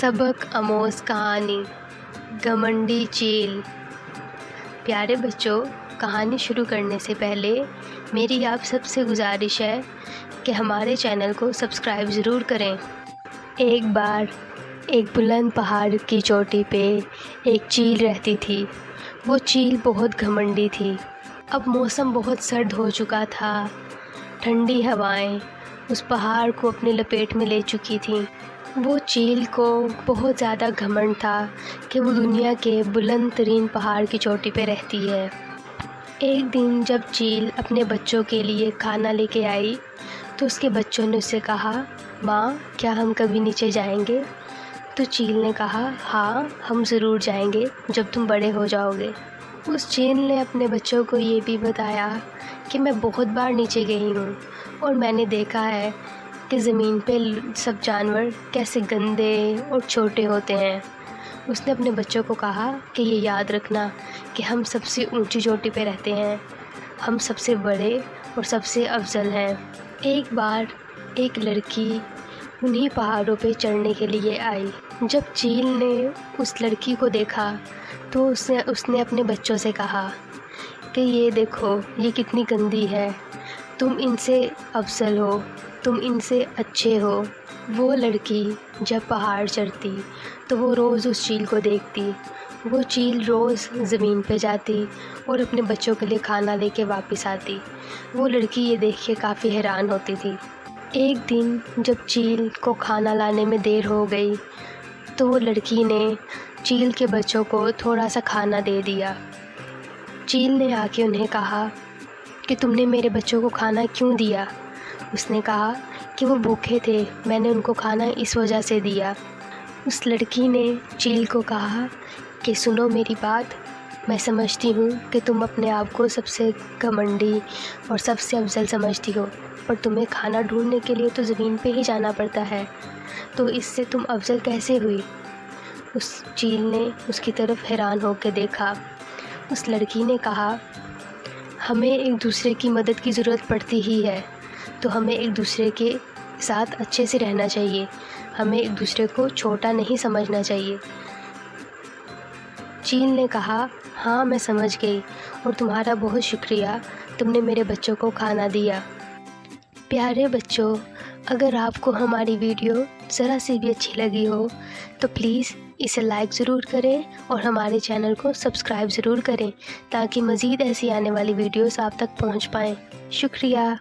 सबक आमोज कहानी घमंडी चील। प्यारे बच्चों, कहानी शुरू करने से पहले मेरी आप सबसे गुजारिश है कि हमारे चैनल को सब्सक्राइब ज़रूर करें। एक बार एक बुलंद पहाड़ की चोटी पे एक चील रहती थी। वो चील बहुत घमंडी थी। अब मौसम बहुत सर्द हो चुका था। ठंडी हवाएं उस पहाड़ को अपनी लपेट में ले चुकी थीं। वो चील को बहुत ज़्यादा घमंड था कि वो दुनिया के बुलंद तरीन पहाड़ की चोटी पे रहती है। एक दिन जब चील अपने बच्चों के लिए खाना लेके आई तो उसके बच्चों ने उससे कहा, माँ, क्या हम कभी नीचे जाएंगे? तो चील ने कहा, हाँ, हम ज़रूर जाएंगे जब तुम बड़े हो जाओगे। उस चील ने अपने बच्चों को ये भी बताया कि मैं बहुत बार नीचे गई हूँ और मैंने देखा है कि ज़मीन पे सब जानवर कैसे गंदे और छोटे होते हैं। उसने अपने बच्चों को कहा कि ये याद रखना कि हम सबसे ऊंची चोटी पे रहते हैं, हम सबसे बड़े और सबसे अफजल हैं। एक बार एक लड़की उन्हीं पहाड़ों पे चढ़ने के लिए आई। जब चील ने उस लड़की को देखा तो उसने अपने बच्चों से कहा कि ये देखो, ये कितनी गंदी है, तुम इनसे अफजल हो, तुम इनसे अच्छे हो। वो लड़की जब पहाड़ चढ़ती तो वो रोज़ उस चील को देखती। वो चील रोज़ ज़मीन पे जाती और अपने बच्चों के लिए खाना लेके वापस आती। वो लड़की ये देख के काफ़ी हैरान होती थी। एक दिन जब चील को खाना लाने में देर हो गई तो वो लड़की ने चील के बच्चों को थोड़ा सा खाना दे दिया। चील ने आके उन्हें कहा कि तुमने मेरे बच्चों को खाना क्यों दिया? उसने कहा कि वो भूखे थे, मैंने उनको खाना इस वजह से दिया। उस लड़की ने चील को कहा कि सुनो मेरी बात, मैं समझती हूँ कि तुम अपने आप को सबसे घमंडी और सबसे अफजल समझती हो, पर तुम्हें खाना ढूंढने के लिए तो ज़मीन पे ही जाना पड़ता है, तो इससे तुम अफजल कैसे हुई? उस चील ने उसकी तरफ हैरान होकर देखा। उस लड़की ने कहा, हमें एक दूसरे की मदद की ज़रूरत पड़ती ही है, तो हमें एक दूसरे के साथ अच्छे से रहना चाहिए, हमें एक दूसरे को छोटा नहीं समझना चाहिए। चील ने कहा, हाँ, मैं समझ गई और तुम्हारा बहुत शुक्रिया, तुमने मेरे बच्चों को खाना दिया। प्यारे बच्चों, अगर आपको हमारी वीडियो ज़रा सी भी अच्छी लगी हो तो प्लीज़ इसे लाइक ज़रूर करें और हमारे चैनल को सब्सक्राइब ज़रूर करें ताकि मज़ीद ऐसी आने वाली वीडियोस आप तक पहुंच पाएँ। शुक्रिया।